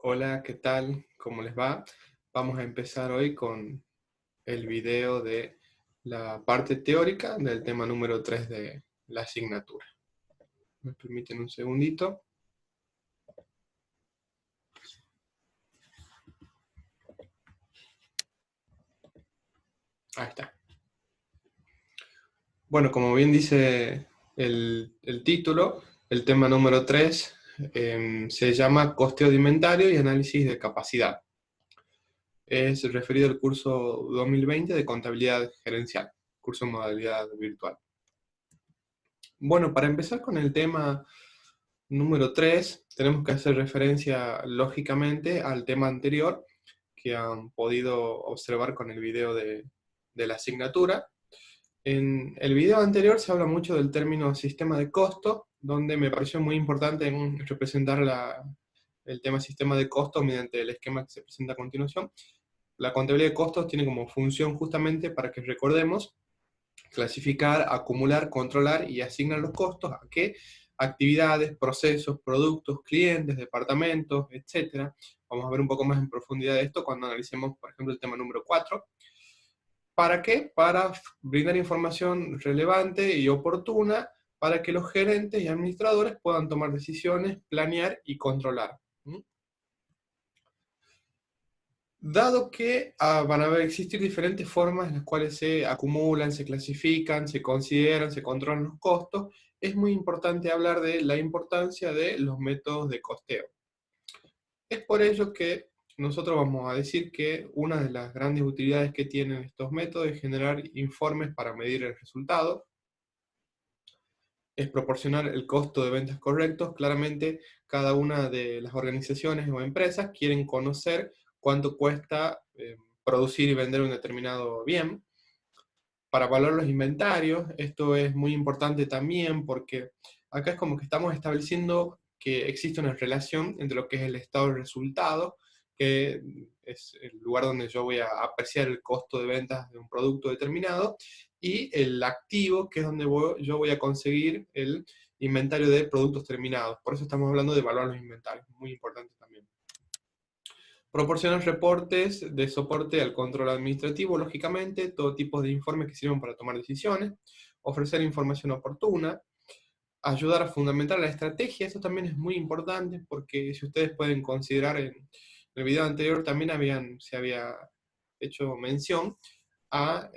Hola, ¿qué tal? ¿Cómo les va? Vamos a empezar hoy con el video de la parte teórica del tema número 3 de la asignatura. ¿Me permiten un segundito? Ahí está. Bueno, como bien dice el título, el tema número 3 se llama Costeo de Inventario y Análisis de Capacidad. Es referido al curso 2020 de Contabilidad Gerencial, curso en modalidad virtual. Bueno, para empezar con el tema número 3, tenemos que hacer referencia lógicamente al tema anterior que han podido observar con el video de la asignatura. En el video anterior se habla mucho del término sistema de costo, donde me pareció muy importante representar el tema sistema de costo mediante el esquema que se presenta a continuación. La contabilidad de costos tiene como función justamente para que recordemos clasificar, acumular, controlar y asignar los costos a qué actividades, procesos, productos, clientes, departamentos, etcétera. Vamos a ver un poco más en profundidad de esto cuando analicemos, por ejemplo, el tema número 4. ¿Para qué? Para brindar información relevante y oportuna para que los gerentes y administradores puedan tomar decisiones, planear y controlar. Dado que van a existir diferentes formas en las cuales se acumulan, se clasifican, se consideran, se controlan los costos, es muy importante hablar de la importancia de los métodos de costeo. Es por ello que nosotros vamos a decir que una de las grandes utilidades que tienen estos métodos es generar informes para medir el resultado, es proporcionar el costo de ventas correctos. Claramente, cada una de las organizaciones o empresas quieren conocer cuánto cuesta producir y vender un determinado bien. Para valorar los inventarios, esto es muy importante también porque acá es como que estamos estableciendo que existe una relación entre lo que es el estado del resultado, que es el lugar donde yo voy a apreciar el costo de ventas de un producto determinado, y el activo, que es donde yo voy a conseguir el inventario de productos terminados. Por eso estamos hablando de evaluar los inventarios, muy importante también. Proporcionar reportes de soporte al control administrativo, lógicamente, todo tipo de informes que sirven para tomar decisiones, ofrecer información oportuna, ayudar a fundamentar la estrategia. Esto también es muy importante porque si ustedes pueden considerar en el video anterior también se había hecho mención a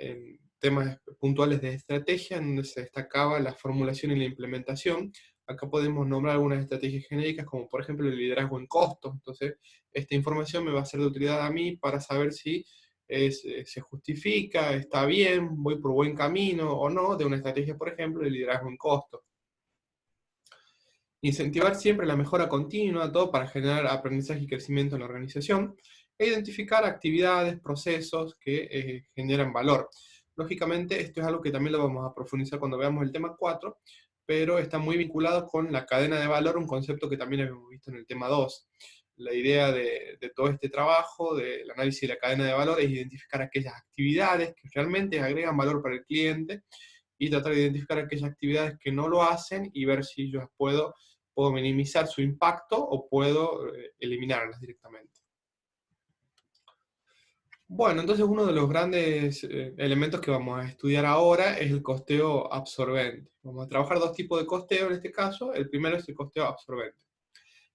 temas puntuales de estrategia, en donde se destacaba la formulación y la implementación. Acá podemos nombrar algunas estrategias genéricas, como por ejemplo el liderazgo en costos. Entonces, esta información me va a ser de utilidad a mí para saber si se justifica, está bien, voy por buen camino o no, de una estrategia, por ejemplo, de liderazgo en costos. Incentivar siempre la mejora continua, todo para generar aprendizaje y crecimiento en la organización, e identificar actividades, procesos que generan valor. Lógicamente, esto es algo que también lo vamos a profundizar cuando veamos el tema 4, pero está muy vinculado con la cadena de valor, un concepto que también habíamos visto en el tema 2. La idea de todo este trabajo, del análisis de la cadena de valor, es identificar aquellas actividades que realmente agregan valor para el cliente y tratar de identificar aquellas actividades que no lo hacen y ver si yo puedo minimizar su impacto o puedo eliminarlas directamente. Bueno, entonces uno de los grandes elementos que vamos a estudiar ahora es el costeo absorbente. Vamos a trabajar dos tipos de costeo en este caso. El primero es el costeo absorbente.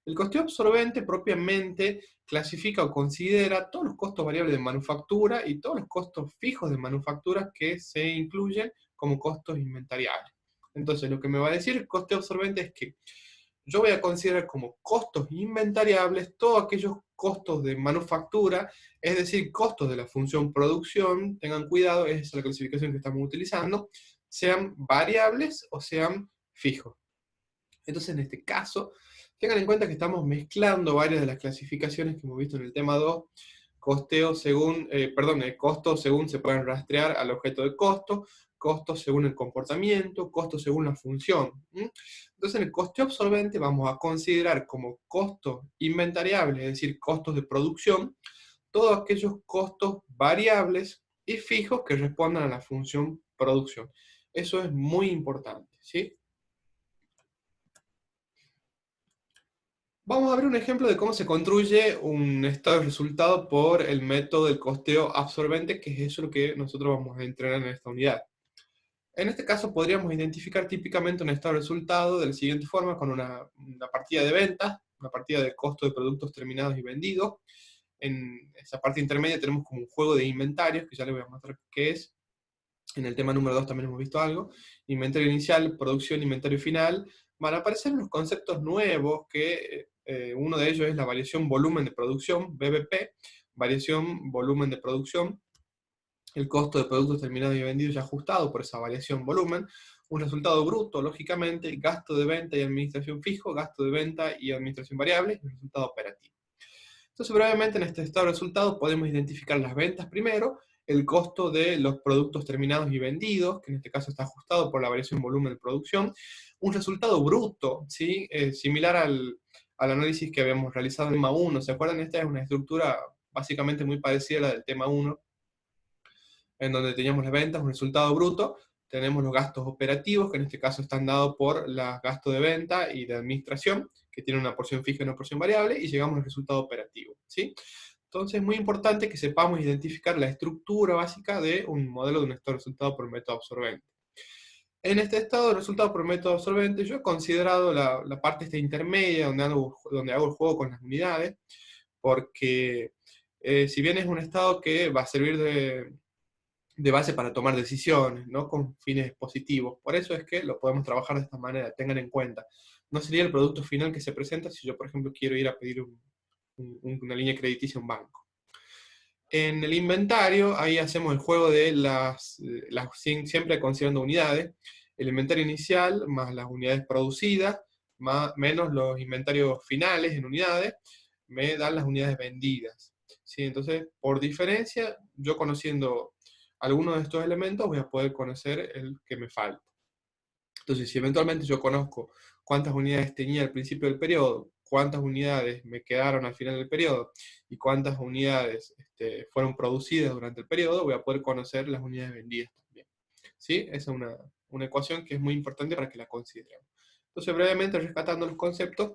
El costeo absorbente propiamente clasifica o considera todos los costos variables de manufactura y todos los costos fijos de manufactura que se incluyen como costos inventariables. Entonces, lo que me va a decir el costeo absorbente es que yo voy a considerar como costos inventariables todos aquellos costos de manufactura, es decir, costos de la función producción, tengan cuidado, esa es la clasificación que estamos utilizando, sean variables o sean fijos. Entonces, en este caso, tengan en cuenta que estamos mezclando varias de las clasificaciones que hemos visto en el tema 2, costeo según, costos según se pueden rastrear al objeto de costo, costos según el comportamiento, costos según la función. Entonces, en el costeo absorbente vamos a considerar como costos inventariables, es decir, costos de producción, todos aquellos costos variables y fijos que respondan a la función producción. Eso es muy importante, ¿sí? Vamos a ver un ejemplo de cómo se construye un estado de resultado por el método del costeo absorbente, que es eso lo que nosotros vamos a entrenar en esta unidad. En este caso podríamos identificar típicamente un estado de resultado de la siguiente forma, con una partida de ventas, una partida de costo de productos terminados y vendidos. En esa parte intermedia tenemos como un juego de inventarios, que ya les voy a mostrar qué es. En el tema número 2 también hemos visto algo. Inventario inicial, producción, inventario final. Van a aparecer unos conceptos nuevos que uno de ellos es la variación volumen de producción, BBP, variación volumen de producción, el costo de productos terminados y vendidos ya ajustado por esa variación volumen, un resultado bruto, lógicamente, gasto de venta y administración fijo, gasto de venta y administración variable, y un resultado operativo. Entonces, brevemente, en este estado de resultados podemos identificar las ventas primero, el costo de los productos terminados y vendidos, que en este caso está ajustado por la variación volumen de producción, un resultado bruto, ¿sí? Similar al análisis que habíamos realizado en el tema 1. ¿Se acuerdan? Esta es una estructura básicamente muy parecida a la del tema 1, en donde teníamos las ventas, un resultado bruto, tenemos los gastos operativos, que en este caso están dados por los gastos de venta y de administración, que tienen una porción fija y una porción variable, y llegamos al resultado operativo, ¿sí? Entonces es muy importante que sepamos identificar la estructura básica de un modelo de un estado de resultado por método absorbente. En este estado de resultado por método absorbente, yo he considerado la parte esta intermedia, donde hago el juego con las unidades, porque si bien es un estado que va a servir de base para tomar decisiones, ¿no? Con fines positivos. Por eso es que lo podemos trabajar de esta manera, tengan en cuenta. No sería el producto final que se presenta si yo, por ejemplo, quiero ir a pedir una línea crediticia a un banco. En el inventario, ahí hacemos el juego de siempre considerando unidades, el inventario inicial más las unidades producidas, menos los inventarios finales en unidades, me dan las unidades vendidas. ¿Sí? Entonces, por diferencia, yo conociendo algunos de estos elementos, voy a poder conocer el que me falta. Entonces, si eventualmente yo conozco cuántas unidades tenía al principio del periodo, cuántas unidades me quedaron al final del periodo y cuántas unidades fueron producidas durante el periodo, voy a poder conocer las unidades vendidas también. ¿Sí? Esa es una ecuación que es muy importante para que la consideremos. Entonces, brevemente rescatando los conceptos,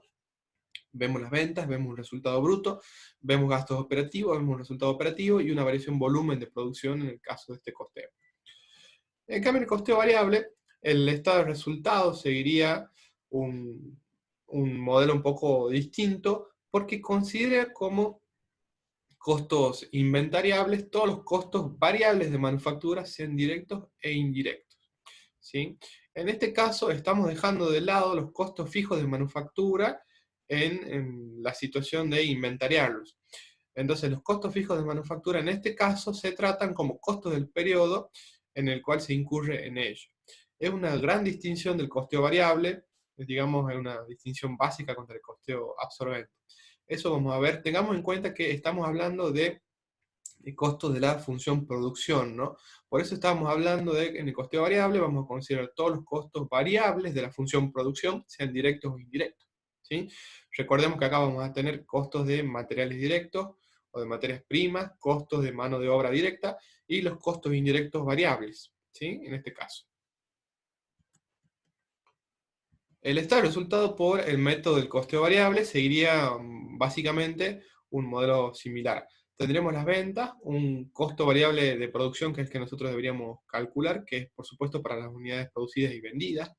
vemos las ventas, vemos un resultado bruto, vemos gastos operativos, vemos un resultado operativo y una variación volumen de producción en el caso de este costeo. En cambio, en el costeo variable, el estado de resultados seguiría un, un modelo un poco distinto porque considera como costos inventariables todos los costos variables de manufactura, sean directos e indirectos. ¿Sí? En este caso, estamos dejando de lado los costos fijos de manufactura en la situación de inventariarlos. Entonces, los costos fijos de manufactura en este caso se tratan como costos del periodo en el cual se incurre en ello. Es una gran distinción del costeo variable, digamos, es una distinción básica contra el costeo absorbente. Eso vamos a ver. Tengamos en cuenta que estamos hablando de costos de la función producción, ¿no? Por eso estamos hablando de que en el costeo variable vamos a considerar todos los costos variables de la función producción, sean directos o indirectos, ¿sí? Recordemos que acá vamos a tener costos de materiales directos o de materias primas, costos de mano de obra directa y los costos indirectos variables, ¿sí? En este caso. El estado de resultado por el método del costeo variable seguiría básicamente un modelo similar. Tendríamos las ventas, un costo variable de producción que es el que nosotros deberíamos calcular, que es por supuesto para las unidades producidas y vendidas,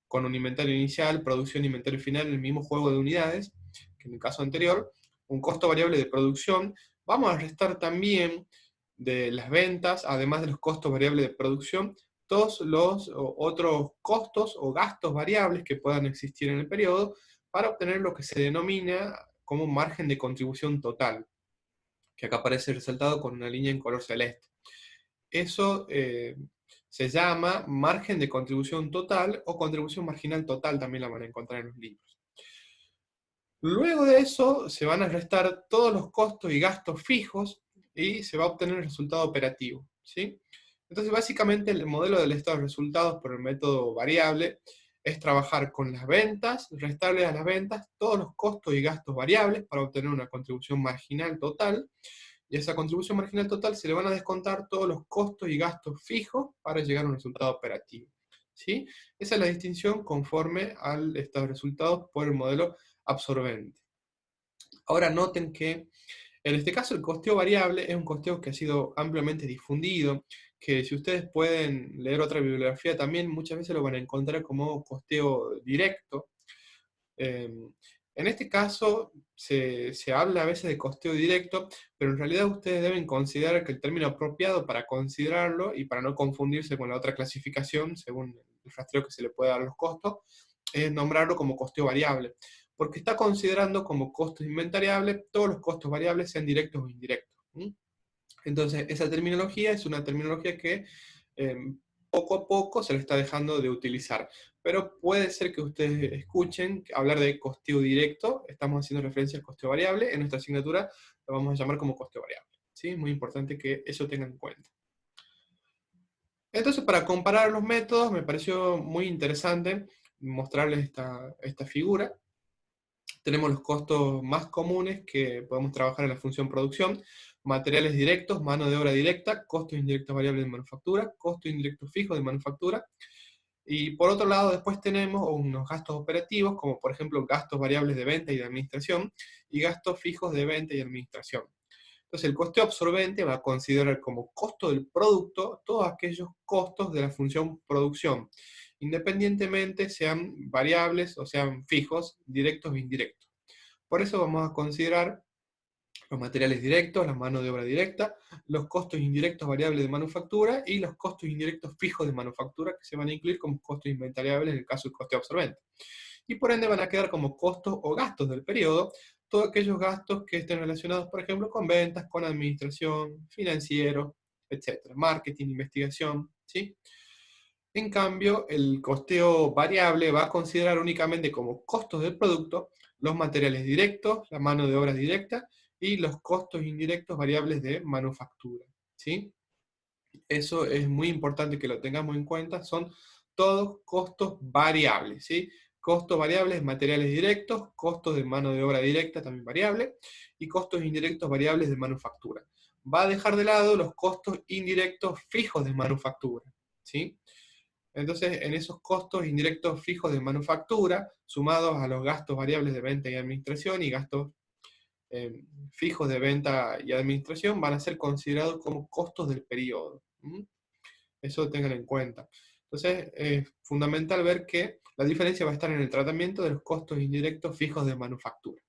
con un inventario inicial, producción e inventario final, el mismo juego de unidades que en el caso anterior, un costo variable de producción. Vamos a restar también de las ventas, además de los costos variables de producción, todos los otros costos o gastos variables que puedan existir en el periodo para obtener lo que se denomina como margen de contribución total, que acá aparece resaltado con una línea en color celeste. Eso se llama margen de contribución total o contribución marginal total, también la van a encontrar en los libros. Luego de eso se van a restar todos los costos y gastos fijos y se va a obtener el resultado operativo, ¿sí? Entonces básicamente el modelo del estado de resultados por el método variable es trabajar con las ventas, restarle a las ventas todos los costos y gastos variables para obtener una contribución marginal total, y a esa contribución marginal total se le van a descontar todos los costos y gastos fijos para llegar a un resultado operativo, ¿sí? Esa es la distinción conforme al estado de resultados por el modelo absorbente. Ahora noten que en este caso el costeo variable es un costeo que ha sido ampliamente difundido, que si ustedes pueden leer otra bibliografía también muchas veces lo van a encontrar como costeo directo. En este caso se habla a veces de costeo directo, pero en realidad ustedes deben considerar que el término apropiado para considerarlo y para no confundirse con la otra clasificación, según el rastreo que se le puede dar a los costos, es nombrarlo como costeo variable, porque está considerando como costos inventariables todos los costos variables, sean directos o indirectos. Entonces, esa terminología es una terminología que eh, poco a poco se le está dejando de utilizar. Pero puede ser que ustedes escuchen hablar de costeo directo, estamos haciendo referencia al costeo variable, en nuestra asignatura lo vamos a llamar como costeo variable. ¿Sí? Muy importante que eso tengan en cuenta. Entonces, para comparar los métodos, me pareció muy interesante mostrarles esta figura. Tenemos los costos más comunes que podemos trabajar en la función producción: materiales directos, mano de obra directa, costos indirectos variables de manufactura, costos indirectos fijos de manufactura. Y por otro lado, después tenemos unos gastos operativos, como por ejemplo gastos variables de venta y de administración, y gastos fijos de venta y administración. Entonces, el costeo absorbente va a considerar como costo del producto todos aquellos costos de la función producción, independientemente sean variables o sean fijos, directos o indirectos. Por eso vamos a considerar los materiales directos, la mano de obra directa, los costos indirectos variables de manufactura y los costos indirectos fijos de manufactura, que se van a incluir como costos inventariables en el caso del costeo absorbente. Y por ende van a quedar como costos o gastos del periodo todos aquellos gastos que estén relacionados, por ejemplo, con ventas, con administración, financiero, etcétera, marketing, investigación, ¿sí? En cambio, el costeo variable va a considerar únicamente como costos del producto los materiales directos, la mano de obra directa y los costos indirectos variables de manufactura, ¿sí? Eso es muy importante que lo tengamos en cuenta, son todos costos variables, ¿sí? Costos variables, materiales directos, costos de mano de obra directa también variable, y costos indirectos variables de manufactura. Va a dejar de lado los costos indirectos fijos de manufactura, ¿sí? Entonces, en esos costos indirectos fijos de manufactura, sumados a los gastos variables de venta y administración y gastos fijos de venta y administración, van a ser considerados como costos del periodo. Eso tengan en cuenta. Entonces, es fundamental ver que la diferencia va a estar en el tratamiento de los costos indirectos fijos de manufactura.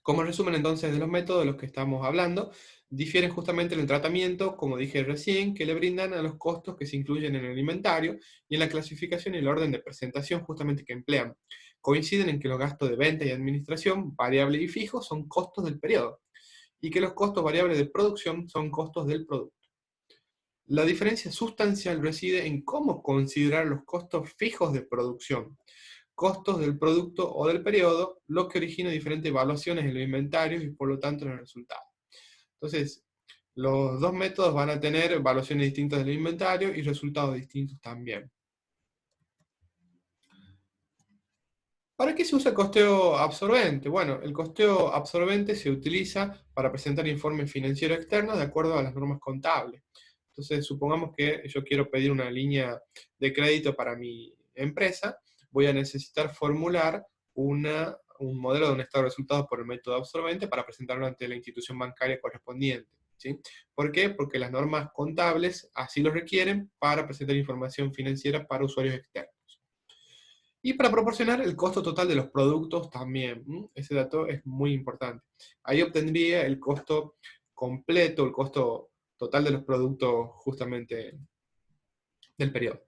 Como resumen entonces de los métodos de los que estamos hablando, difieren justamente en el tratamiento, como dije recién, que le brindan a los costos que se incluyen en el inventario y en la clasificación y el orden de presentación justamente que emplean. Coinciden en que los gastos de venta y administración, variables y fijos, son costos del periodo, y que los costos variables de producción son costos del producto. La diferencia sustancial reside en cómo considerar los costos fijos de producción, costos del producto o del periodo, lo que origina diferentes evaluaciones en los inventarios y por lo tanto en el resultado. Entonces, los dos métodos van a tener evaluaciones distintas del inventario y resultados distintos también. ¿Para qué se usa el costeo absorbente? Bueno, el costeo absorbente se utiliza para presentar informes financieros externos de acuerdo a las normas contables. Entonces, supongamos que yo quiero pedir una línea de crédito para mi empresa, voy a necesitar formular un modelo de un estado de resultados por el método absorbente para presentarlo ante la institución bancaria correspondiente, ¿sí? ¿Por qué? Porque las normas contables así lo requieren para presentar información financiera para usuarios externos. Y para proporcionar el costo total de los productos también. Ese dato es muy importante. Ahí obtendría el costo completo, el costo total de los productos justamente del periodo.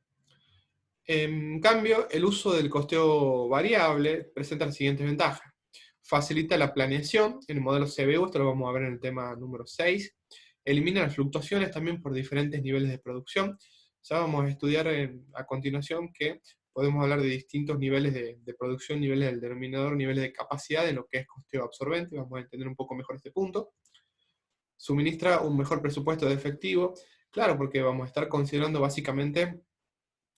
En cambio, el uso del costeo variable presenta las siguientes ventajas. Facilita la planeación en el modelo CBU, esto lo vamos a ver en el tema número 6. Elimina las fluctuaciones también por diferentes niveles de producción. Ya vamos a estudiar a continuación que podemos hablar de distintos niveles de producción, niveles del denominador, niveles de capacidad en lo que es costeo absorbente. Vamos a entender un poco mejor este punto. Suministra un mejor presupuesto de efectivo. Claro, porque vamos a estar considerando básicamente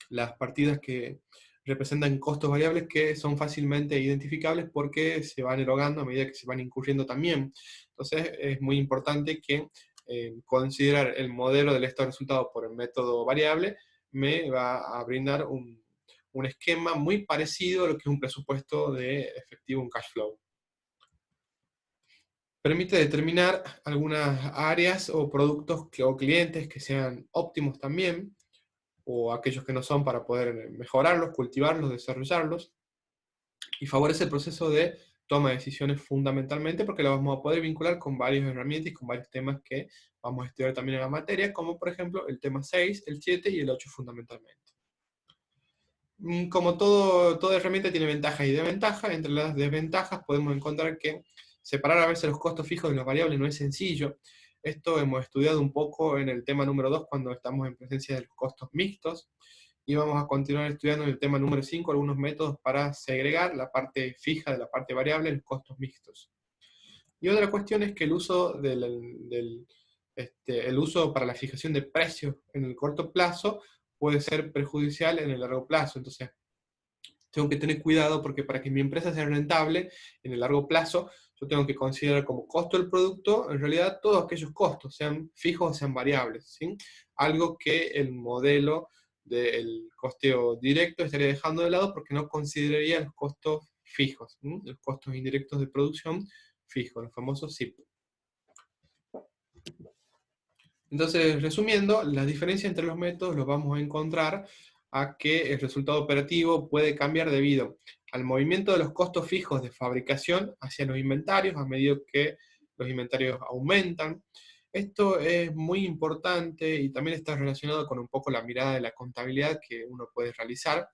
las partidas que representan costos variables que son fácilmente identificables porque se van erogando a medida que se van incurriendo también. Entonces es muy importante que considerar el modelo del estado de resultados por el método variable me va a brindar un un esquema muy parecido a lo que es un presupuesto de efectivo, un cash flow. Permite determinar algunas áreas o productos o clientes que sean óptimos también, o aquellos que no son para poder mejorarlos, cultivarlos, desarrollarlos, y favorece el proceso de toma de decisiones fundamentalmente porque lo vamos a poder vincular con varias herramientas y con varios temas que vamos a estudiar también en la materia, como por ejemplo el tema 6, el 7 y el 8 fundamentalmente. Como toda herramienta tiene ventajas y desventajas, entre las desventajas podemos encontrar que separar a veces los costos fijos de los variables no es sencillo. Esto hemos estudiado un poco en el tema número 2 cuando estamos en presencia de los costos mixtos, y vamos a continuar estudiando en el tema número 5 algunos métodos para segregar la parte fija de la parte variable en los costos mixtos. Y otra cuestión es que el uso, el uso para la fijación de precios en el corto plazo puede ser perjudicial en el largo plazo. Entonces, tengo que tener cuidado porque para que mi empresa sea rentable en el largo plazo, yo tengo que considerar como costo del producto, en realidad, todos aquellos costos, sean fijos o sean variables, ¿sí? Algo que el modelo del costeo directo estaría dejando de lado porque no consideraría los costos fijos, ¿sí? Los costos indirectos de producción fijos, los famosos SIP. Entonces, resumiendo, la diferencia entre los métodos los vamos a encontrar a que el resultado operativo puede cambiar debido al movimiento de los costos fijos de fabricación hacia los inventarios a medida que los inventarios aumentan. Esto es muy importante y también está relacionado con un poco la mirada de la contabilidad que uno puede realizar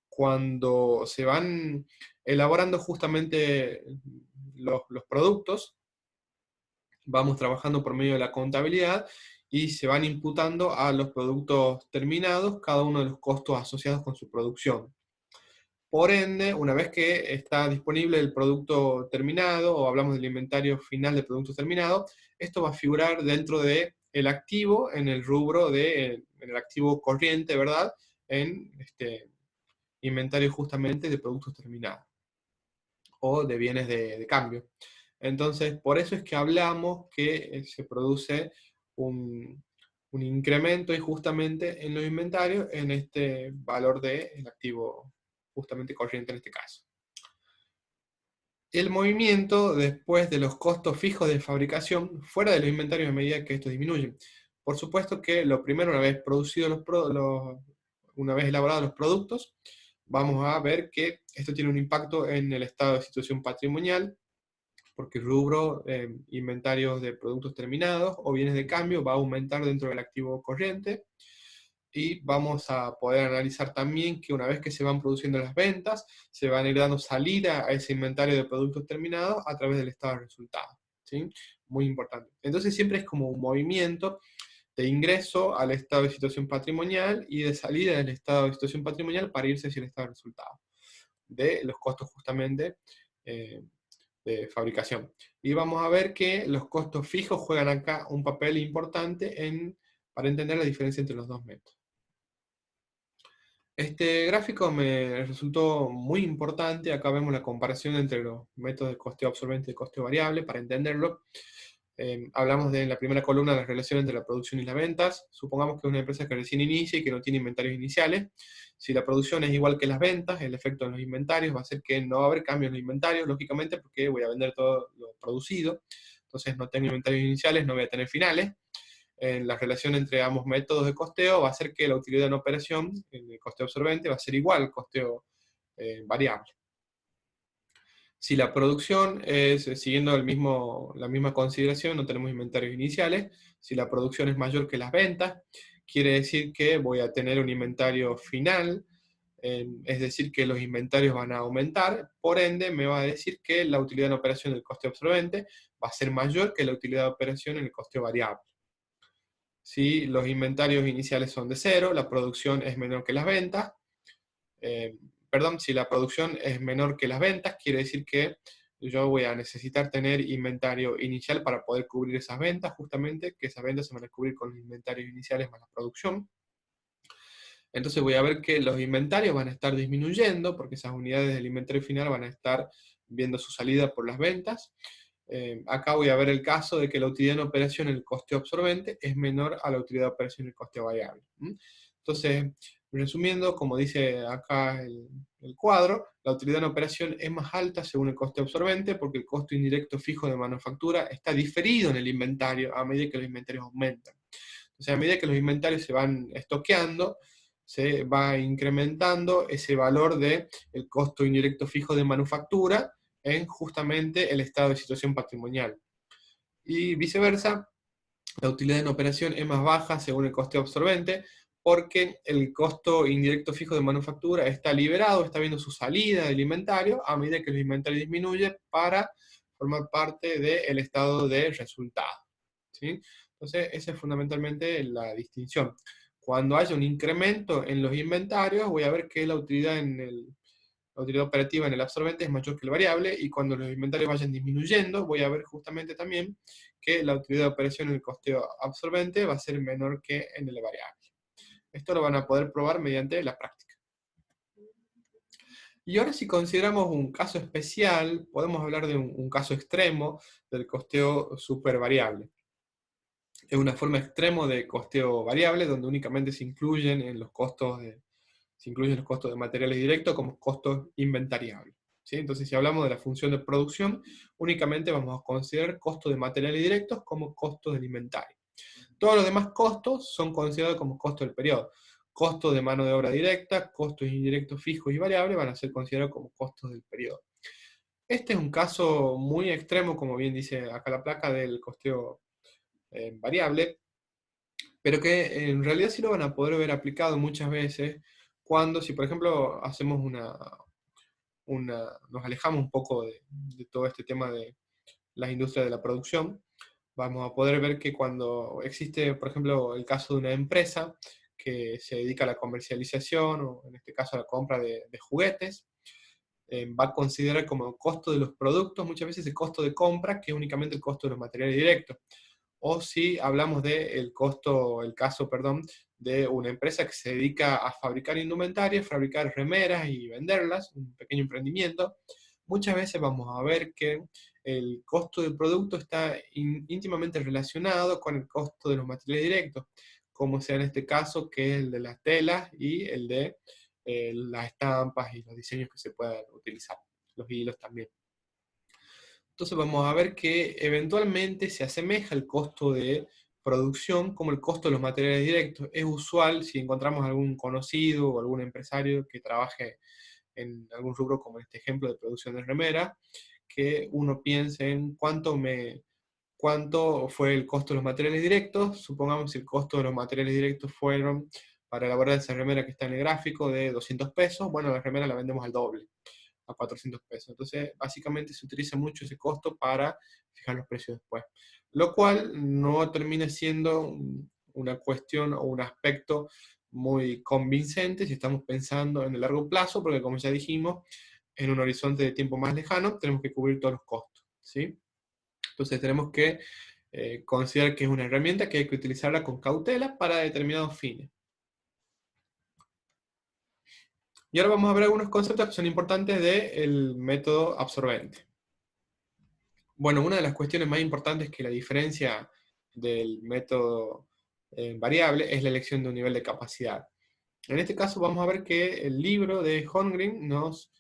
cuando se van elaborando justamente los productos. Vamos trabajando por medio de la contabilidad y se van imputando a los productos terminados cada uno de los costos asociados con su producción. Por ende, una vez que está disponible el producto terminado, o hablamos del inventario final de productos terminados, esto va a figurar dentro de el activo, en el rubro en el activo corriente, ¿verdad? En este inventario justamente de productos terminados o de bienes de cambio. Entonces, por eso es que hablamos que se produce un, un incremento y justamente en los inventarios en este valor del activo justamente corriente en este caso. El movimiento después de los costos fijos de fabricación fuera de los inventarios a medida que estos disminuyen. Por supuesto que lo primero, una vez producidos una vez elaborados los productos, vamos a ver que esto tiene un impacto en el estado de situación patrimonial, porque el rubro inventarios de productos terminados o bienes de cambio va a aumentar dentro del activo corriente, y vamos a poder analizar también que una vez que se van produciendo las ventas, se van a ir dando salida a ese inventario de productos terminados a través del estado de resultados, ¿sí? Muy importante. Entonces siempre es como un movimiento de ingreso al estado de situación patrimonial y de salida del estado de situación patrimonial para irse hacia el estado de resultados, de los costos justamente eh, de fabricación. Y vamos a ver que los costos fijos juegan acá un papel importante para entender la diferencia entre los dos métodos. Este gráfico me resultó muy importante. Acá vemos la comparación entre los métodos de costeo absorbente y costeo variable para entenderlo. Hablamos de en la primera columna de la relación entre la producción y las ventas. Supongamos que es una empresa que recién inicia y que no tiene inventarios iniciales. Si la producción es igual que las ventas, el efecto en los inventarios va a ser que no va a haber cambios en los inventarios, lógicamente, porque voy a vender todo lo producido. Entonces no tengo inventarios iniciales, no voy a tener finales. En la relación entre ambos métodos de costeo va a ser que la utilidad en operación, en el costeo absorbente, va a ser igual al costeo variable. Si la producción es siguiendo la misma consideración, no tenemos inventarios iniciales. Si la producción es mayor que las ventas, quiere decir que voy a tener un inventario final, es decir, que los inventarios van a aumentar, por ende me va a decir que la utilidad en operación del costeo absorbente va a ser mayor que la utilidad de operación en el costeo variable. Si los inventarios iniciales son de cero, la producción es menor que las ventas. Perdón, si la producción es menor que las ventas, quiere decir que yo voy a necesitar tener inventario inicial para poder cubrir esas ventas, justamente, que esas ventas se van a cubrir con los inventarios iniciales más la producción. Entonces voy a ver que los inventarios van a estar disminuyendo, porque esas unidades del inventario final van a estar viendo su salida por las ventas. Acá voy a ver el caso de que la utilidad en operación en el costeo absorbente es menor a la utilidad de operación en el costeo variable. Entonces, Resumiendo, como dice acá el cuadro, la utilidad en operación es más alta según el coste absorbente porque el costo indirecto fijo de manufactura está diferido en el inventario a medida que los inventarios aumentan. Entonces, a medida que los inventarios se van estoqueando, se va incrementando ese valor del costo indirecto fijo de manufactura en justamente el estado de situación patrimonial. Y viceversa, la utilidad en operación es más baja según el coste absorbente, porque el costo indirecto fijo de manufactura está liberado, está viendo su salida del inventario a medida que el inventario disminuye para formar parte del estado de resultado. ¿Sí? Entonces, esa es fundamentalmente la distinción. Cuando haya un incremento en los inventarios, voy a ver que la utilidad la utilidad operativa en el absorbente es mayor que el variable, y cuando los inventarios vayan disminuyendo, voy a ver justamente también que la utilidad de operación en el costeo absorbente va a ser menor que en el variable. Esto lo van a poder probar mediante la práctica. Y ahora, si consideramos un caso especial, podemos hablar de un caso extremo del costeo supervariable. Es una forma extremo de costeo variable donde únicamente se incluyen los costos de materiales directos como costos inventariables. ¿Sí? Entonces, si hablamos de la función de producción, únicamente vamos a considerar costos de materiales directos como costos del inventario. Todos los demás costos son considerados como costos del periodo. Costos de mano de obra directa, costos indirectos fijos y variables van a ser considerados como costos del periodo. Este es un caso muy extremo, como bien dice acá la placa, del costeo variable, pero que en realidad sí lo van a poder ver aplicado muchas veces cuando, si por ejemplo hacemos nos alejamos un poco de todo este tema de las industrias de la producción, vamos a poder ver que cuando existe, por ejemplo, el caso de una empresa que se dedica a la comercialización, o en este caso a la compra de juguetes, va a considerar como costo de los productos muchas veces el costo de compra, que es únicamente el costo de los materiales directos. O si hablamos del costo, el caso, perdón, de una empresa que se dedica a fabricar indumentaria, fabricar remeras y venderlas, un pequeño emprendimiento, muchas veces vamos a ver que el costo del producto está íntimamente relacionado con el costo de los materiales directos, como sea en este caso, que es el de las telas y el de las estampas y los diseños que se puedan utilizar, los hilos también. Entonces vamos a ver que eventualmente se asemeja el costo de producción como el costo de los materiales directos. Es usual, si encontramos algún conocido o algún empresario que trabaje en algún rubro, como en este ejemplo de producción de remera, que uno piense en cuánto fue el costo de los materiales directos. Supongamos si el costo de los materiales directos fueron, para elaborar esa remera que está en el gráfico, de 200 pesos, bueno, la remera la vendemos al doble, a 400 pesos. Entonces, básicamente se utiliza mucho ese costo para fijar los precios después. Lo cual no termina siendo una cuestión o un aspecto muy convincente si estamos pensando en el largo plazo, porque como ya dijimos, en un horizonte de tiempo más lejano tenemos que cubrir todos los costos, ¿sí? Entonces tenemos que considerar que es una herramienta que hay que utilizarla con cautela para determinados fines. Y ahora vamos a ver algunos conceptos que son importantes del método absorbente. Bueno, una de las cuestiones más importantes que la diferencia del método variable es la elección de un nivel de capacidad. En este caso vamos a ver que el libro de Holmgren nos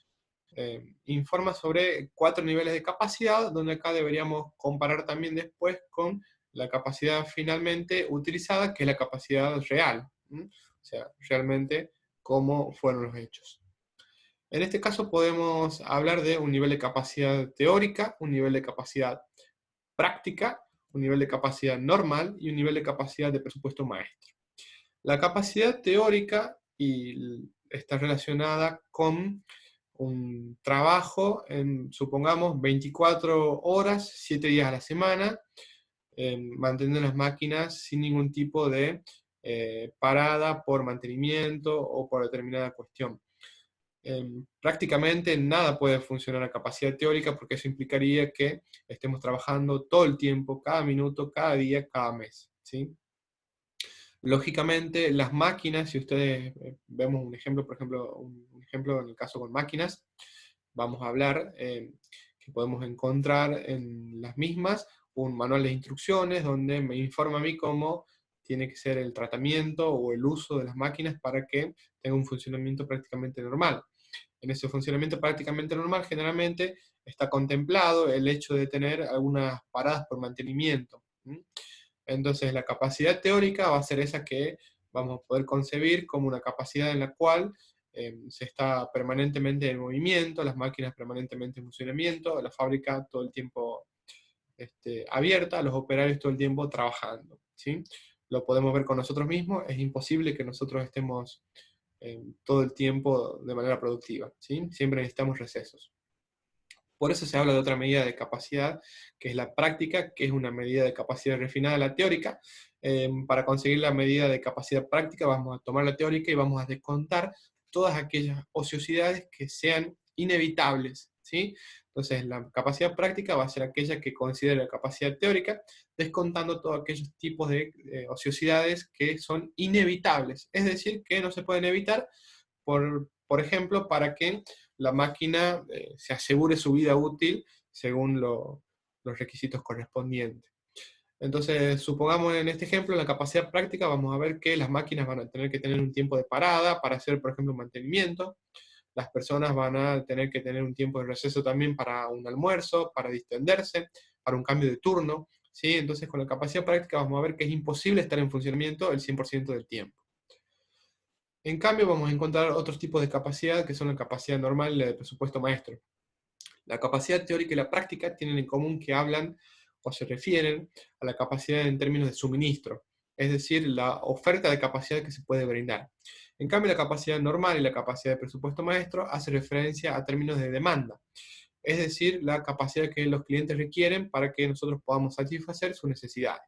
informa sobre 4 niveles de capacidad, donde acá deberíamos comparar también después con la capacidad finalmente utilizada, que es la capacidad real. O sea, realmente cómo fueron los hechos. En este caso podemos hablar de un nivel de capacidad teórica, un nivel de capacidad práctica, un nivel de capacidad normal y un nivel de capacidad de presupuesto maestro. La capacidad teórica está relacionada con un trabajo en, supongamos, 24 horas, 7 días a la semana, manteniendo las máquinas sin ningún tipo de parada por mantenimiento o por determinada cuestión. Prácticamente nada puede funcionar a capacidad teórica porque eso implicaría que estemos trabajando todo el tiempo, cada minuto, cada día, cada mes, ¿sí? Lógicamente, las máquinas, si ustedes vemos un ejemplo, por ejemplo, un ejemplo en el caso con máquinas, vamos a hablar que podemos encontrar en las mismas un manual de instrucciones donde me informa a mí cómo tiene que ser el tratamiento o el uso de las máquinas para que tenga un funcionamiento prácticamente normal. En ese funcionamiento prácticamente normal, generalmente está contemplado el hecho de tener algunas paradas por mantenimiento. Entonces, la capacidad teórica va a ser esa que vamos a poder concebir como una capacidad en la cual se está permanentemente en movimiento, las máquinas permanentemente en funcionamiento, la fábrica todo el tiempo abierta, los operarios todo el tiempo trabajando, ¿sí? Lo podemos ver con nosotros mismos, es imposible que nosotros estemos todo el tiempo de manera productiva, ¿sí? Siempre necesitamos recesos. Por eso se habla de otra medida de capacidad, que es la práctica, que es una medida de capacidad refinada a la teórica. Para conseguir la medida de capacidad práctica vamos a tomar la teórica y vamos a descontar todas aquellas ociosidades que sean inevitables, ¿sí? Entonces la capacidad práctica va a ser aquella que considera la capacidad teórica, descontando todos aquellos tipos de ociosidades que son inevitables, es decir, que no se pueden evitar, por ejemplo, para que la máquina se asegure su vida útil según los requisitos correspondientes. Entonces, supongamos en este ejemplo, en la capacidad práctica, vamos a ver que las máquinas van a tener que tener un tiempo de parada para hacer, por ejemplo, mantenimiento. Las personas van a tener que tener un tiempo de receso también para un almuerzo, para distenderse, para un cambio de turno, ¿sí? Entonces, con la capacidad práctica vamos a ver que es imposible estar en funcionamiento el 100% del tiempo. En cambio, vamos a encontrar otros tipos de capacidad, que son la capacidad normal y la de presupuesto maestro. La capacidad teórica y la práctica tienen en común que hablan o se refieren a la capacidad en términos de suministro, es decir, la oferta de capacidad que se puede brindar. En cambio, la capacidad normal y la capacidad de presupuesto maestro hace referencia a términos de demanda, es decir, la capacidad que los clientes requieren para que nosotros podamos satisfacer sus necesidades.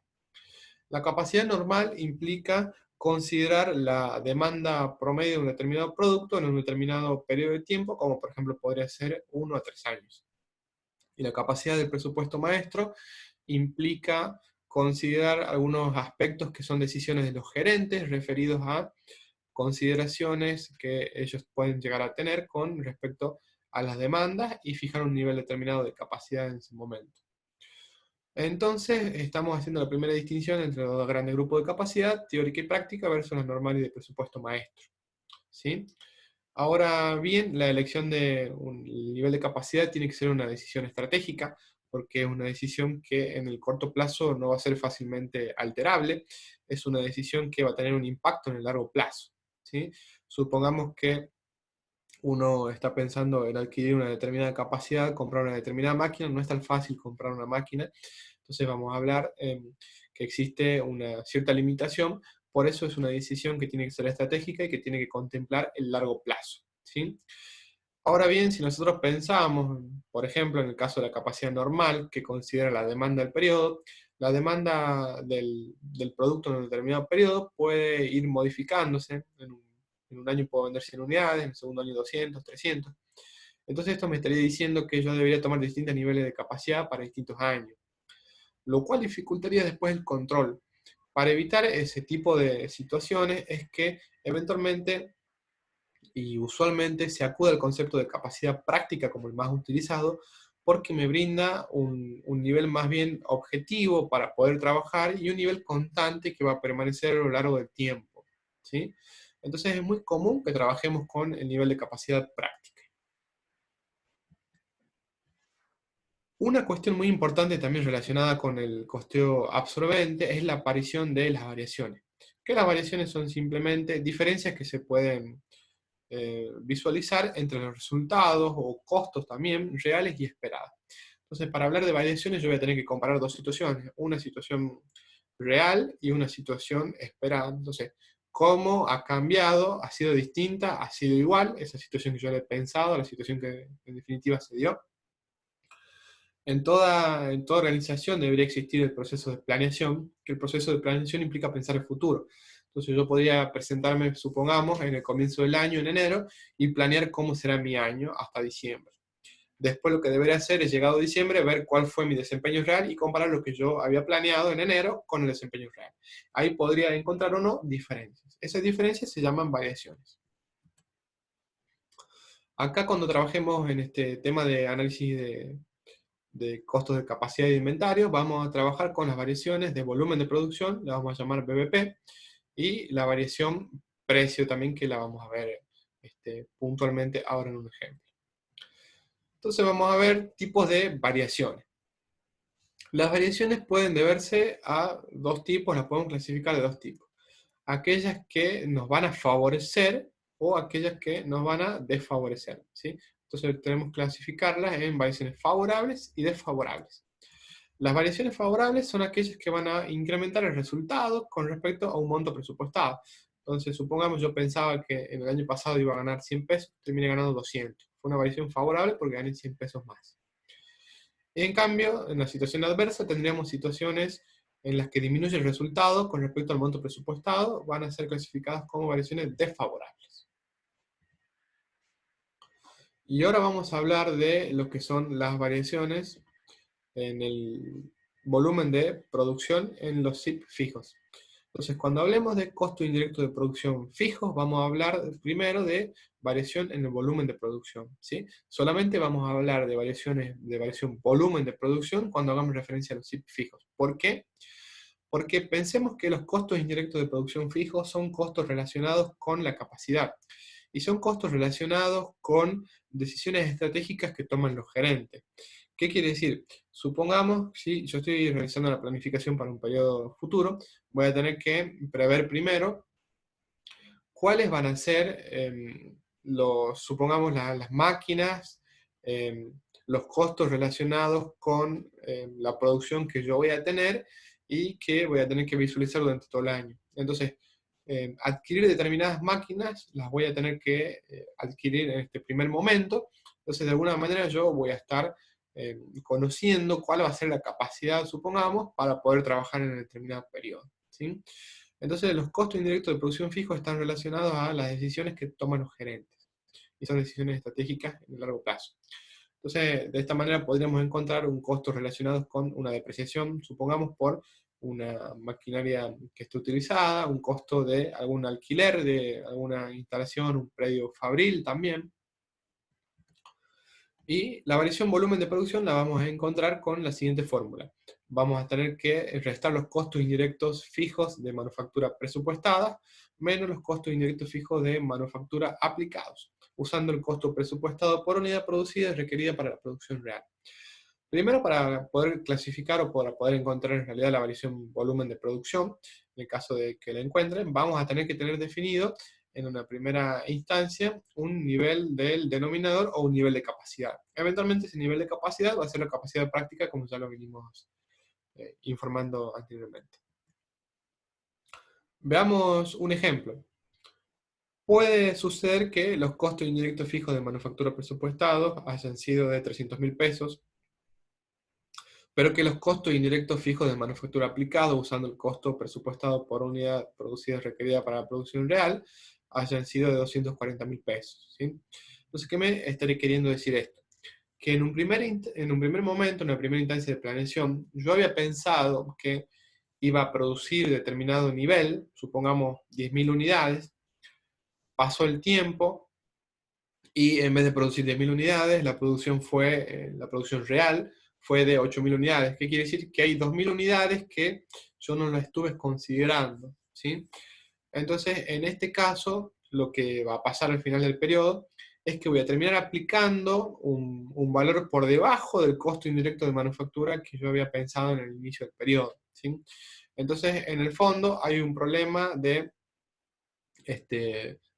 La capacidad normal implica considerar la demanda promedio de un determinado producto en un determinado periodo de tiempo, como por ejemplo podría ser 1 a 3 años. Y la capacidad del presupuesto maestro implica considerar algunos aspectos que son decisiones de los gerentes referidos a consideraciones que ellos pueden llegar a tener con respecto a las demandas y fijar un nivel determinado de capacidad en ese momento. Entonces, estamos haciendo la primera distinción entre los dos grandes grupos de capacidad, teórica y práctica, versus la normal y de presupuesto maestro, ¿sí? Ahora bien, la elección de un nivel de capacidad tiene que ser una decisión estratégica, porque es una decisión que en el corto plazo no va a ser fácilmente alterable, es una decisión que va a tener un impacto en el largo plazo, ¿sí? Supongamos que uno está pensando en adquirir una determinada capacidad, comprar una determinada máquina, no es tan fácil comprar una máquina, entonces vamos a hablar que existe una cierta limitación, por eso es una decisión que tiene que ser estratégica y que tiene que contemplar el largo plazo, ¿sí? Ahora bien, si nosotros pensamos, por ejemplo, en el caso de la capacidad normal, que considera la demanda del periodo, la demanda del producto en un determinado periodo puede ir modificándose. En un año puedo vender 100 unidades, en el segundo año 200, 300. Entonces esto me estaría diciendo que yo debería tomar distintos niveles de capacidad para distintos años, lo cual dificultaría después el control. Para evitar ese tipo de situaciones es que eventualmente y usualmente se acude al concepto de capacidad práctica como el más utilizado porque me brinda un nivel más bien objetivo para poder trabajar y un nivel constante que va a permanecer a lo largo del tiempo, ¿sí? Entonces es muy común que trabajemos con el nivel de capacidad práctica. Una cuestión muy importante también relacionada con el costeo absorbente es la aparición de las variaciones. Que las variaciones son simplemente diferencias que se pueden visualizar entre los resultados o costos también reales y esperados. Entonces, para hablar de variaciones, yo voy a tener que comparar dos situaciones, una situación real y una situación esperada. Entonces, cómo ha cambiado, ha sido distinta, ha sido igual, esa situación que yo le he pensado, la situación que en definitiva se dio. En toda organización debería existir el proceso de planeación, que el proceso de planeación implica pensar el futuro. Entonces yo podría presentarme, supongamos, en el comienzo del año, en enero, y planear cómo será mi año hasta diciembre. Después lo que debería hacer es, llegado diciembre, ver cuál fue mi desempeño real y comparar lo que yo había planeado en enero con el desempeño real. Ahí podría encontrar o no diferencias. Esas diferencias se llaman variaciones. Acá cuando trabajemos en este tema de análisis de costos de capacidad de inventario, vamos a trabajar con las variaciones de volumen de producción, la vamos a llamar BBP, y la variación precio también, que la vamos a ver puntualmente ahora en un ejemplo. Entonces vamos a ver tipos de variaciones. Las variaciones pueden deberse a dos tipos, las podemos clasificar de dos tipos. Aquellas que nos van a favorecer o aquellas que nos van a desfavorecer, ¿sí? Entonces tenemos que clasificarlas en variaciones favorables y desfavorables. Las variaciones favorables son aquellas que van a incrementar el resultado con respecto a un monto presupuestado. Entonces, supongamos yo pensaba que en el año pasado iba a ganar 100 pesos, terminé ganando 200. Fue una variación favorable porque gané 100 pesos más. En cambio, en la situación adversa tendríamos situaciones en las que disminuye el resultado con respecto al monto presupuestado, van a ser clasificadas como variaciones desfavorables. Y ahora vamos a hablar de lo que son las variaciones en el volumen de producción en los SIP fijos. Entonces, cuando hablemos de costo indirecto de producción fijos, vamos a hablar primero de variación en el volumen de producción, ¿sí? Solamente vamos a hablar de variaciones de variación volumen de producción cuando hagamos referencia a los SIP fijos. ¿Por qué? Porque pensemos que los costos indirectos de producción fijos son costos relacionados con la capacidad y son costos relacionados con decisiones estratégicas que toman los gerentes. ¿Qué quiere decir? Supongamos, si yo estoy realizando la planificación para un periodo futuro, voy a tener que prever primero cuáles van a ser, supongamos, las máquinas, los costos relacionados con la producción que yo voy a tener y que voy a tener que visualizar durante todo el año. Entonces, adquirir determinadas máquinas las voy a tener que adquirir en este primer momento. Entonces, de alguna manera yo voy a estar conociendo cuál va a ser la capacidad, supongamos, para poder trabajar en determinado periodo, ¿sí? Entonces, los costos indirectos de producción fijos están relacionados a las decisiones que toman los gerentes. Y son decisiones estratégicas en el largo plazo. Entonces, de esta manera podríamos encontrar un costo relacionado con una depreciación, supongamos, por una maquinaria que esté utilizada, un costo de algún alquiler, de alguna instalación, un predio fabril también. Y la variación volumen de producción la vamos a encontrar con la siguiente fórmula. Vamos a tener que restar los costos indirectos fijos de manufactura presupuestada menos los costos indirectos fijos de manufactura aplicados, usando el costo presupuestado por unidad producida y requerida para la producción real. Primero, para poder clasificar o para poder encontrar en realidad la variación volumen de producción, en el caso de que la encuentren, vamos a tener que tener definido en una primera instancia un nivel del denominador o un nivel de capacidad. Eventualmente ese nivel de capacidad va a ser la capacidad práctica, como ya lo venimos informando anteriormente. Veamos un ejemplo. Puede suceder que los costos indirectos fijos de manufactura presupuestados hayan sido de 300.000 pesos, pero que los costos indirectos fijos de manufactura aplicados, usando el costo presupuestado por unidad producida requerida para la producción real, hayan sido de 240.000 pesos, ¿sí? Entonces, ¿qué me estaré queriendo decir esto? Que en un primer momento, en una primera instancia de planeación, yo había pensado que iba a producir determinado nivel, supongamos 10.000 unidades, pasó el tiempo y en vez de producir 10.000 unidades, la producción real fue de 8.000 unidades. ¿Qué quiere decir? Que hay 2.000 unidades que yo no las estuve considerando, ¿sí? Entonces, en este caso, lo que va a pasar al final del periodo es que voy a terminar aplicando un valor por debajo del costo indirecto de manufactura que yo había pensado en el inicio del periodo, ¿sí? Entonces, en el fondo, hay un problema de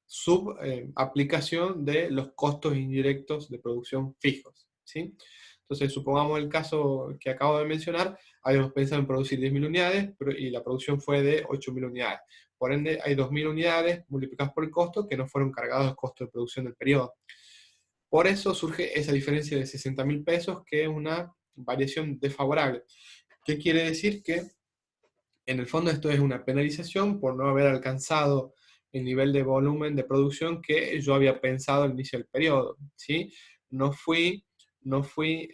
subaplicación de los costos indirectos de producción fijos, ¿sí? Entonces, supongamos el caso que acabo de mencionar, habíamos pensado en producir 10.000 unidades y la producción fue de 8.000 unidades. Por ende, hay 2.000 unidades multiplicadas por el costo que no fueron cargados al costo de producción del periodo. Por eso surge esa diferencia de 60.000 pesos, que es una variación desfavorable. ¿Qué quiere decir? Que en el fondo esto es una penalización por no haber alcanzado el nivel de volumen de producción que yo había pensado al inicio del periodo, ¿sí? No fui, no fui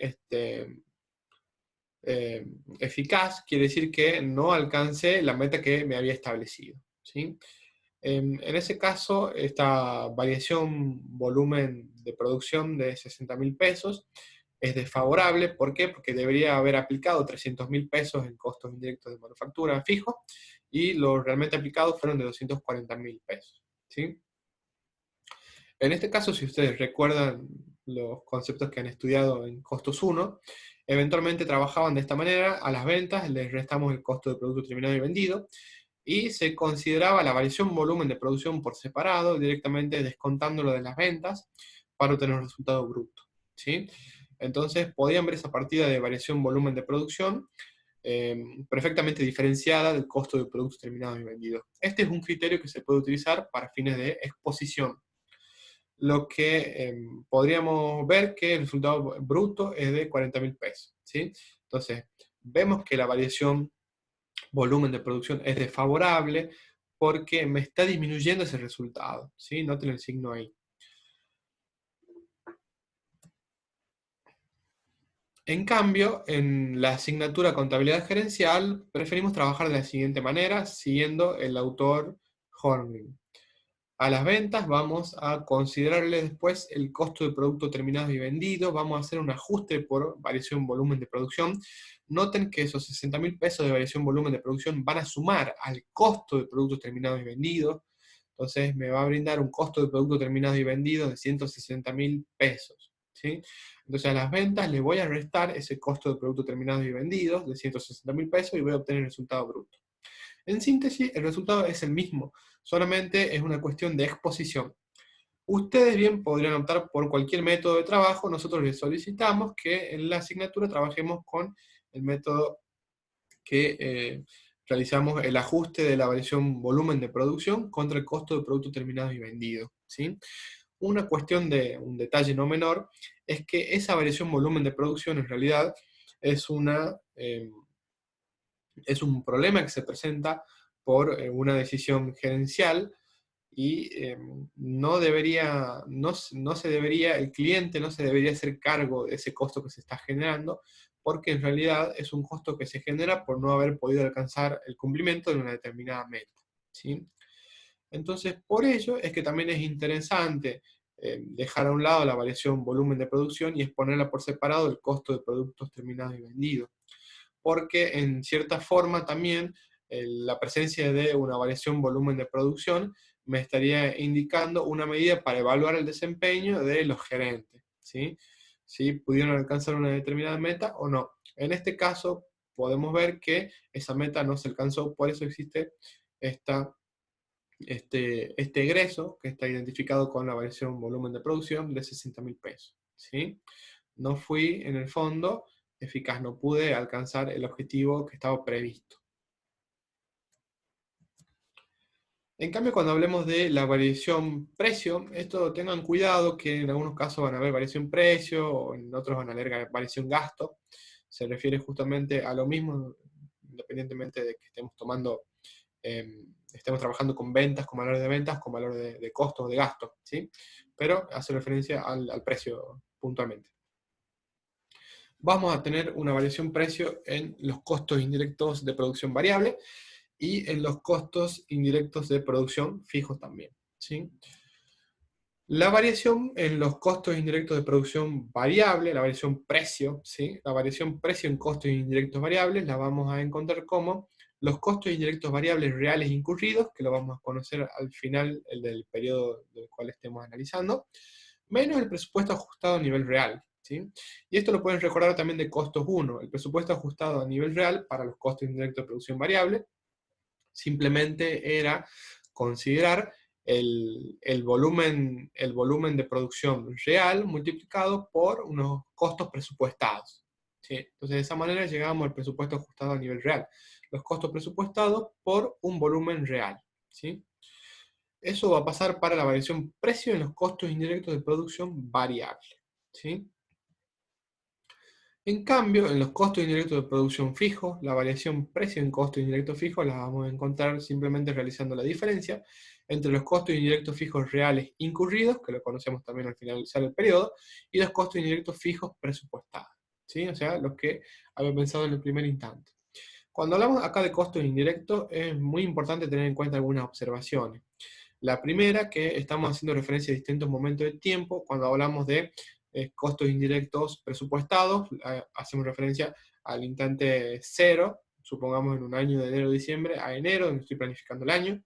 eficaz, quiere decir que no alcancé la meta que me había establecido, ¿sí? En ese caso, esta variación volumen de producción de 60.000 pesos es desfavorable. ¿Por qué? Porque debería haber aplicado 300.000 pesos en costos indirectos de manufactura fijos, y los realmente aplicados fueron de 240.000 pesos. ¿Sí? En este caso, si ustedes recuerdan los conceptos que han estudiado en costos 1, eventualmente trabajaban de esta manera: a las ventas les restamos el costo de producto terminado y vendido, y se consideraba la variación volumen de producción por separado, directamente descontándolo de las ventas para obtener un resultado bruto. ¿Sí? Entonces podían ver esa partida de variación volumen de producción perfectamente diferenciada del costo de productos terminados y vendidos. Este es un criterio que se puede utilizar para fines de exposición, lo que podríamos ver que el resultado bruto es de 40.000 pesos. ¿Sí? Entonces, vemos que la variación volumen de producción es desfavorable porque me está disminuyendo ese resultado. ¿Sí? Noten el signo ahí. En cambio, en la asignatura Contabilidad Gerencial, preferimos trabajar de la siguiente manera, siguiendo el autor Horning. A las ventas vamos a considerarle después el costo de producto terminado y vendido, vamos a hacer un ajuste por variación volumen de producción. Noten que esos 60.000 pesos de variación volumen de producción van a sumar al costo de productos terminados y vendidos. Entonces me va a brindar un costo de producto terminado y vendido de 160.000 pesos. ¿Sí? Entonces a las ventas le voy a restar ese costo de producto terminado y vendidos de 160.000 pesos y voy a obtener el resultado bruto. En síntesis, el resultado es el mismo, solamente es una cuestión de exposición. Ustedes bien podrían optar por cualquier método de trabajo. Nosotros les solicitamos que en la asignatura trabajemos con el método que realizamos el ajuste de la variación volumen de producción contra el costo de producto terminado y vendido. ¿Sí? Una cuestión de un detalle no menor es que esa variación volumen de producción en realidad es es un problema que se presenta por una decisión gerencial, y no debería, no se debería, el cliente no se debería hacer cargo de ese costo que se está generando, porque en realidad es un costo que se genera por no haber podido alcanzar el cumplimiento de una determinada meta. ¿Sí? Entonces, por ello es que también es interesante dejar a un lado la variación volumen de producción y exponerla por separado el costo de productos terminados y vendidos, porque en cierta forma también la presencia de una variación volumen de producción me estaría indicando una medida para evaluar el desempeño de los gerentes, ¿sí? Si pudieron alcanzar una determinada meta o no. En este caso podemos ver que esa meta no se alcanzó, por eso existe este egreso que está identificado con la variación volumen de producción de 60.000 pesos, ¿sí? No fui, en el fondo, eficaz, no pude alcanzar el objetivo que estaba previsto. En cambio, cuando hablemos de la variación precio, esto tengan cuidado que en algunos casos van a haber variación precio, o en otros van a haber variación gasto. Se refiere justamente a lo mismo, independientemente de que estemos trabajando con ventas, con valores de ventas, con valores de costo o de gasto, ¿sí? Pero hace referencia al precio puntualmente. Vamos a tener una variación precio en los costos indirectos de producción variable y en los costos indirectos de producción fijos también, ¿sí? La variación en los costos indirectos de producción variable, la variación precio, ¿sí? La variación precio en costos indirectos variables la vamos a encontrar como los costos indirectos variables reales incurridos, que lo vamos a conocer al final del periodo del cual estemos analizando, menos el presupuesto ajustado a nivel real, ¿sí? Y esto lo pueden recordar también de costos 1, el presupuesto ajustado a nivel real para los costos indirectos de producción variable, simplemente era considerar el volumen de producción real multiplicado por unos costos presupuestados, ¿sí? Entonces, de esa manera llegamos al presupuesto ajustado a nivel real. Los costos presupuestados por un volumen real, ¿sí? Eso va a pasar para la variación precio en los costos indirectos de producción variable, ¿sí? En cambio, en los costos indirectos de producción fijos, la variación precio en costos indirectos fijos la vamos a encontrar simplemente realizando la diferencia entre los costos indirectos fijos reales incurridos, que lo conocemos también al finalizar el periodo, y los costos indirectos fijos presupuestados, ¿sí? O sea, los que había pensado en el primer instante. Cuando hablamos acá de costos indirectos, es muy importante tener en cuenta algunas observaciones. La primera, que estamos haciendo referencia a distintos momentos de tiempo cuando hablamos de costos indirectos presupuestados, hacemos referencia al instante cero, supongamos en un año de enero a diciembre a enero, donde estoy planificando el año,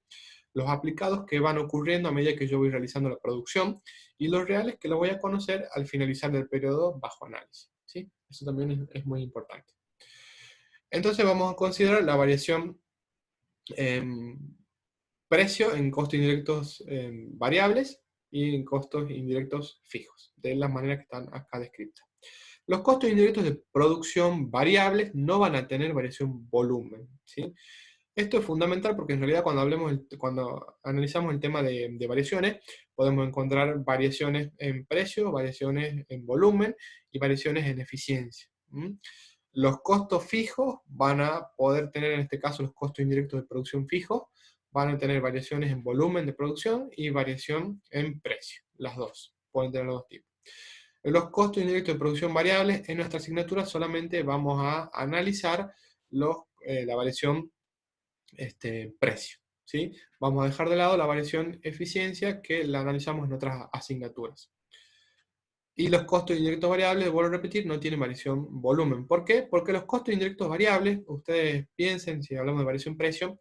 los aplicados que van ocurriendo a medida que yo voy realizando la producción, y los reales que los voy a conocer al finalizar del periodo bajo análisis, ¿sí? Eso también es muy importante. Entonces vamos a considerar la variación precio en costos indirectos variables y en costos indirectos fijos, de las maneras que están acá descritas. Los costos indirectos de producción variables no van a tener variación volumen, ¿sí? Esto es fundamental porque en realidad cuando analizamos el tema de variaciones, podemos encontrar variaciones en precio, variaciones en volumen y variaciones en eficiencia. Los costos fijos van a poder tener, en este caso, los costos indirectos de producción fijos, van a tener variaciones en volumen de producción y variación en precio. Las dos, pueden tener los dos tipos. Los costos indirectos de producción variables, en nuestra asignatura solamente vamos a analizar la variación precio, ¿sí? Vamos a dejar de lado la variación eficiencia que la analizamos en otras asignaturas. Y los costos indirectos variables, vuelvo a repetir, no tienen variación volumen. ¿Por qué? Porque los costos indirectos variables, ustedes piensen, si hablamos de variación precio,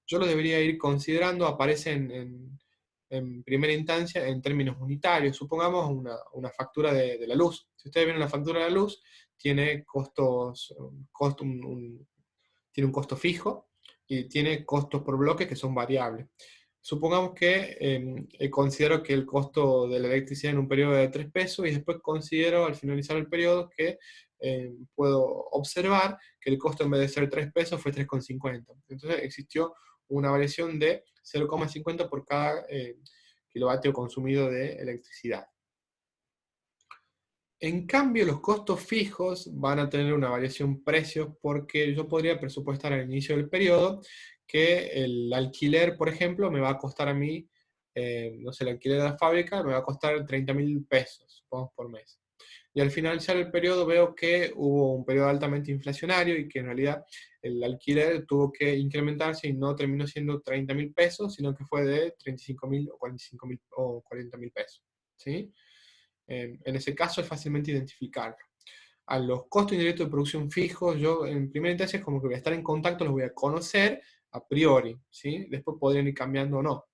yo los debería ir considerando, aparecen en primera instancia en términos unitarios. Supongamos una factura de la luz. Si ustedes ven una factura de la luz, tiene tiene un costo fijo y tiene costos por bloque que son variables. Supongamos que considero que el costo de la electricidad en un periodo de 3 pesos y después considero al finalizar el periodo que puedo observar que el costo en vez de ser 3 pesos fue 3,50. Entonces existió una variación de 0,50 por cada kilovatio consumido de electricidad. En cambio, los costos fijos van a tener una variación precios porque yo podría presupuestar al inicio del periodo que el alquiler, por ejemplo, me va a costar a mí, no sé, el alquiler de la fábrica me va a costar 30.000 pesos, supongamos, por mes. Y al finalizar el periodo veo que hubo un periodo altamente inflacionario y que en realidad el alquiler tuvo que incrementarse y no terminó siendo 30.000 pesos, sino que fue de 35.000 o 45.000 o 40.000 pesos, ¿sí? En ese caso es fácilmente identificarlo. A los costos indirectos de producción fijos, yo en primera instancia es como que voy a estar en contacto, los voy a conocer a priori, ¿sí? Después podrían ir cambiando o no.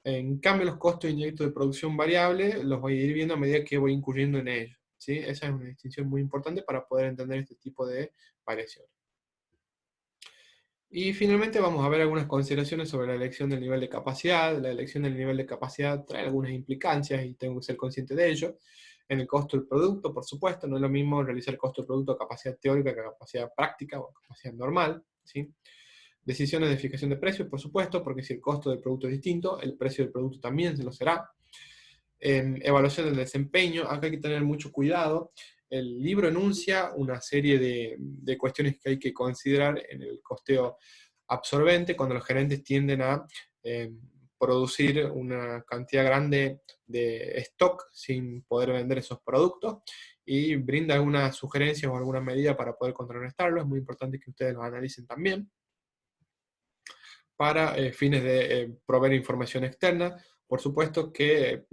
En cambio, los costos indirectos de producción variable los voy a ir viendo a medida que voy incurriendo en ellos, ¿sí? Esa es una distinción muy importante para poder entender este tipo de variaciones. Y finalmente vamos a ver algunas consideraciones sobre la elección del nivel de capacidad. La elección del nivel de capacidad trae algunas implicancias y tengo que ser consciente de ello. En el costo del producto, por supuesto, no es lo mismo realizar costo del producto a capacidad teórica que a capacidad práctica o a capacidad normal, ¿sí? Decisiones de fijación de precios, por supuesto, porque si el costo del producto es distinto, el precio del producto también se lo será. Evaluación del desempeño, acá hay que tener mucho cuidado. El libro enuncia una serie de cuestiones que hay que considerar en el costeo absorbente, cuando los gerentes tienden a producir una cantidad grande de stock sin poder vender esos productos, y brinda algunas sugerencias o alguna medida para poder contrarrestarlo. Es muy importante que ustedes lo analicen también para fines de proveer información externa. Por supuesto que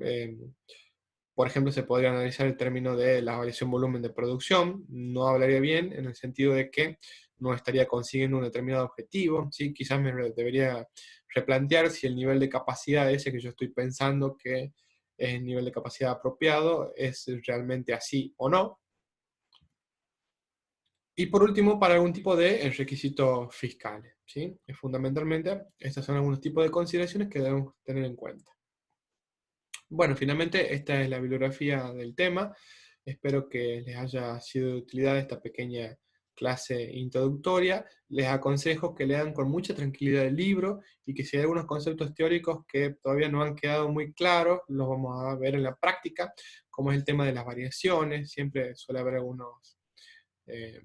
por ejemplo, se podría analizar el término de la variación volumen de producción. No hablaría bien en el sentido de que no estaría consiguiendo un determinado objetivo, ¿sí? Quizás debería replantear si el nivel de capacidad ese que yo estoy pensando que es el nivel de capacidad apropiado es realmente así o no. Y por último, para algún tipo de requisitos fiscales, ¿sí? Fundamentalmente, estos son algunos tipos de consideraciones que debemos tener en cuenta. Bueno, finalmente esta es la bibliografía del tema. Espero que les haya sido de utilidad esta pequeña clase introductoria. Les aconsejo que lean con mucha tranquilidad el libro y que si hay algunos conceptos teóricos que todavía no han quedado muy claros, los vamos a ver en la práctica, como es el tema de las variaciones. Siempre suele haber algunos eh,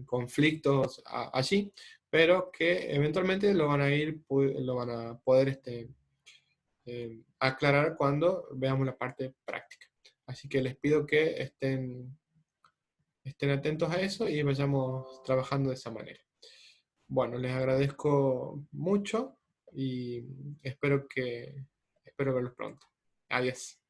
conflictos allí, pero que eventualmente lo van a poder aclarar cuando veamos la parte práctica. Así que les pido que estén atentos a eso y vayamos trabajando de esa manera. Bueno, les agradezco mucho y espero verlos pronto. Adiós.